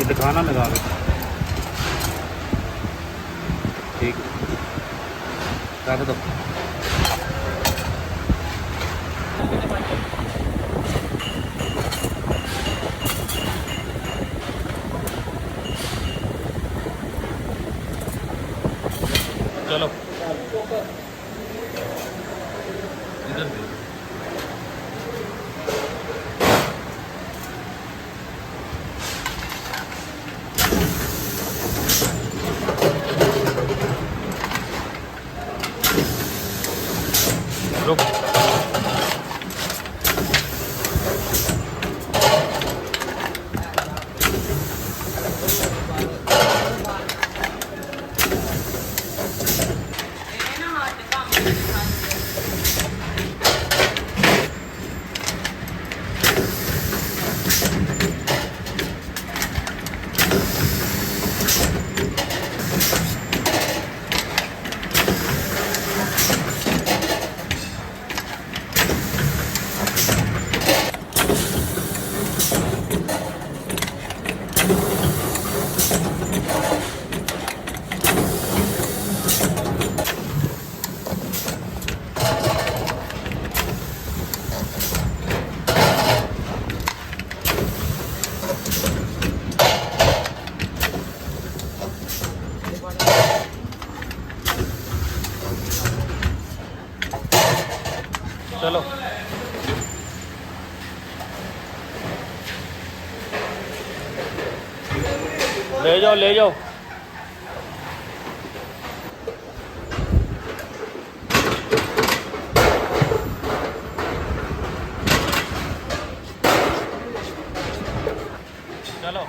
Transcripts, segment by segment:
दिखाना लगा के ठीक रख दो। चलो इधर दे रुक। चलो ले जाओ ले जाओ। चलो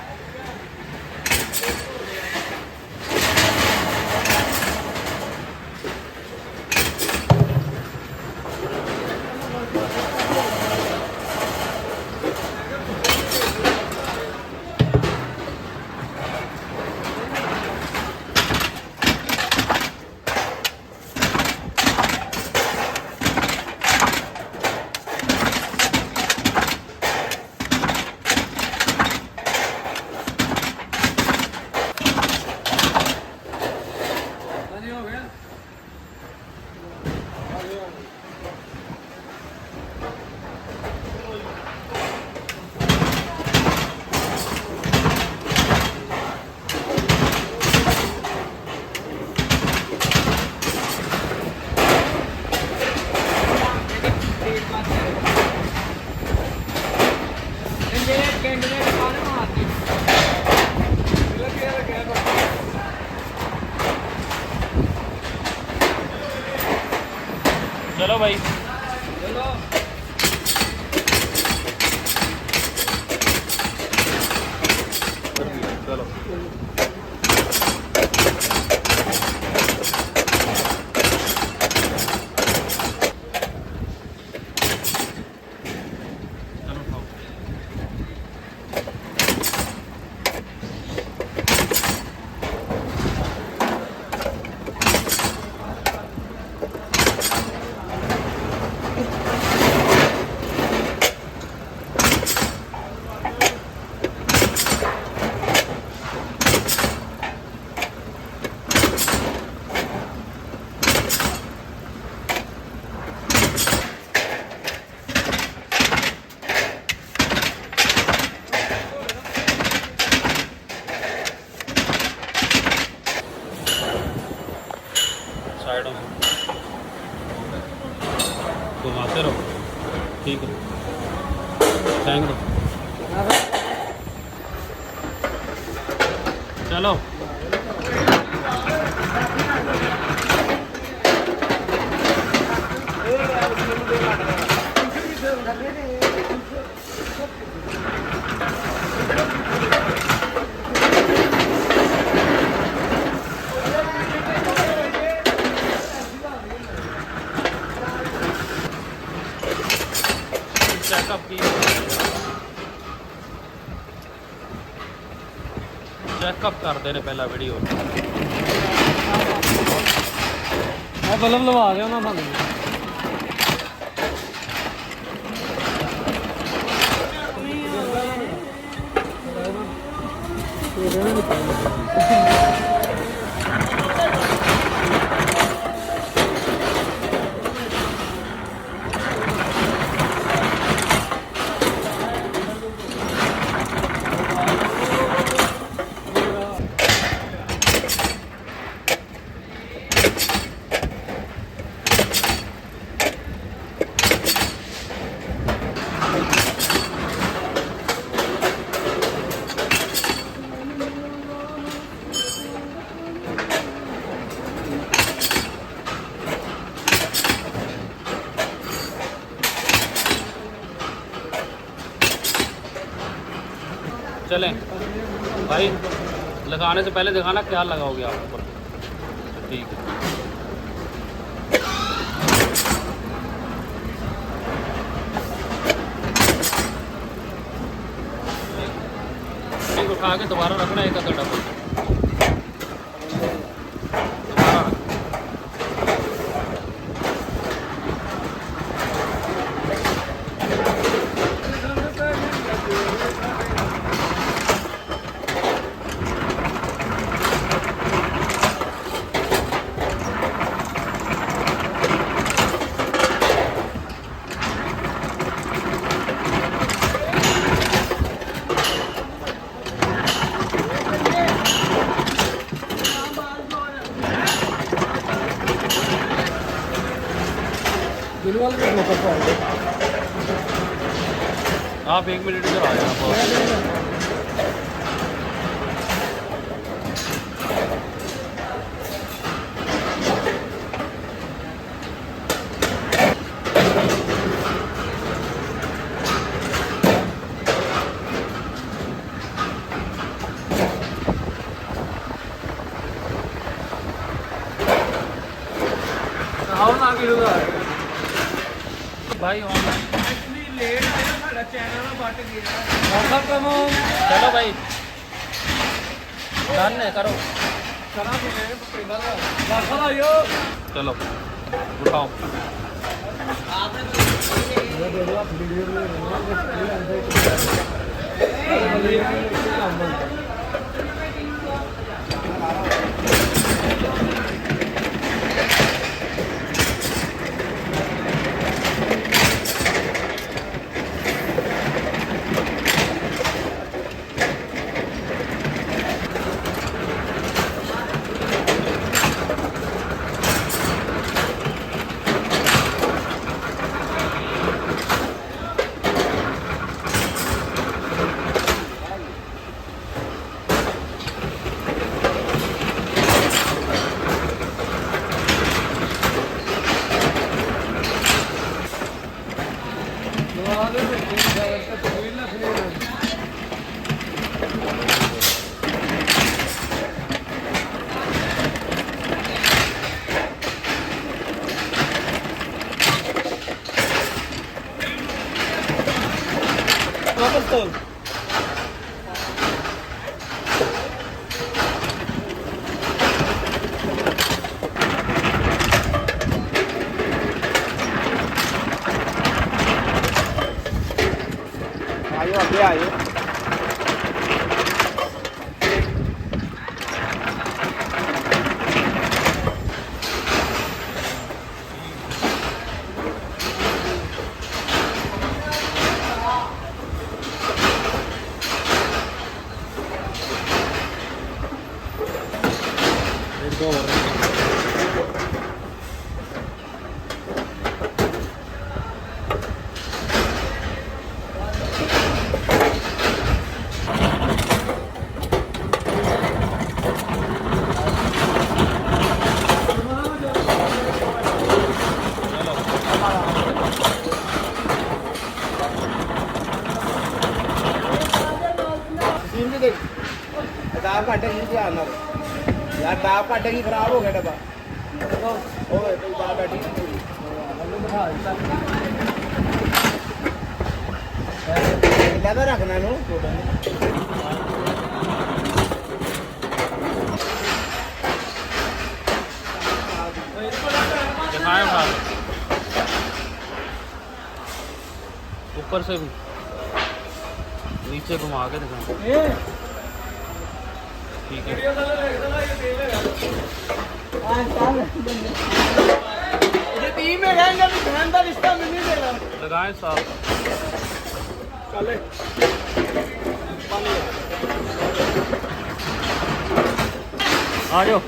चलो भाई चलो साइडों से घुमाते रहो ठीक है थैंक दो चलो चेकअप की चेकअप करते ने पहला वीडियो मैं बल्ब लवा रहा ना बंद चलें भाई लगाने से पहले दिखाना क्या लगाओगे आप ऊपर ठीक है ठीक उठा के दोबारा रखना एक अदर डबल दोबारा रख बिलवाल में मौका पाएंगे आप 1 मिनट इधर आ जाना आओ ना आगे लगा भाई ऑनलाइन एक्चुअली लेट आया साडा चैनल ना बट गया सब काम चलो भाई डन है करो करा के पहला वापस आयो चलो उठाओ ਤੋਲ ਆਇਓ ਅੱਗੇ ਆਇਓ एक दो और ਸੀਨ ਵੀ ਦੇਖ ਦਾਬ ਕੱਢੇਗੀ ਧਿਆਨ ਨਾਲ ਯਾਰ ਦਾਬ ਕੱਢੇਗੀ ਖਰਾਬ ਹੋ ਗਿਆ ਡੱਬਾ ਓਏ ਤੂੰ ਦਾਬ ਬੈਠੀ ਇਹਦਾ ਤਾਂ ਰੱਖਣਾ ਇਹਨੂੰ दिखाएं उठा के। ऊपर से भी नीचे घुमा के दिखाएं ठीक है ਵੀਡੀਓ ਥੱਲੇ ਲਿਖ ਦੇਣਾ ਇਹ ਤੇਲ ਹੈਗਾ ਜੇ ਟੀਮ ਹੈ ਕਹਿੰਦਾ ਵੀ ਬਹਿਣ ਦਾ ਰਿਸ਼ਤਾ ਮੈਨੂੰ ਨਹੀਂ ਦੇਣਾ लगाएं साफ ਚੱਲੇ आ जाओ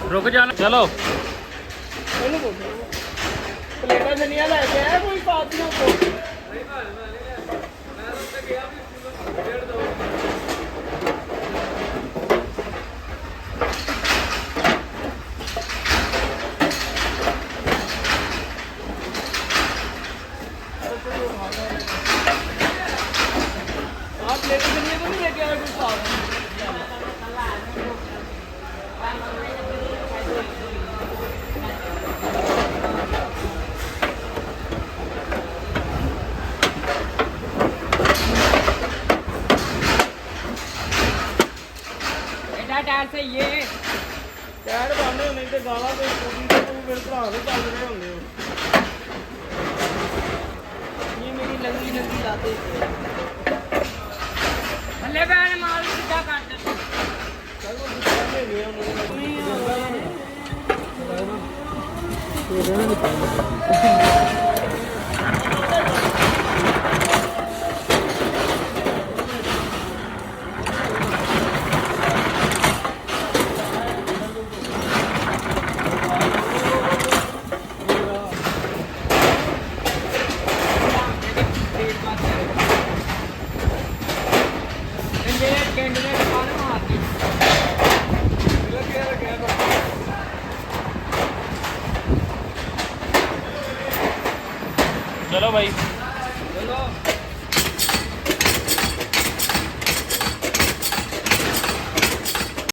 रुक जाना चलो ਇਹਨੂੰ ਬੋਲ ਪਲੇਟਾਂ ਜਨੀਆਂ ਲੈ ਕੇ ਆਇਆ ਕੋਈ ਸਾਥੀਆਂ ਕੋ आप प्लेटें जनिया तो नहीं लेके आए कोई साथ टायर से ये ਟਾਇਰ ਬਾਨੇ ਨਹੀਂ ਤੇ ਗਾਲਾਂ ਤੇ ਕੁੜੀ ਤੇ ਤੂੰ ਮੇਰੇ ਭਰਾ ਦੇ ਚੱਲ ਰਹੇ ਹੁੰਦੇ ਹੋ ये मेरी लंगी लंगी लाते थल्ले बैन माल सीधा काट दे ਚੱਲ ਉਹ ਦੁਕਾਨੇ ਗਏ ਉਹਨਾਂ कैंडिडेट कौन मारती चलो भाई चलो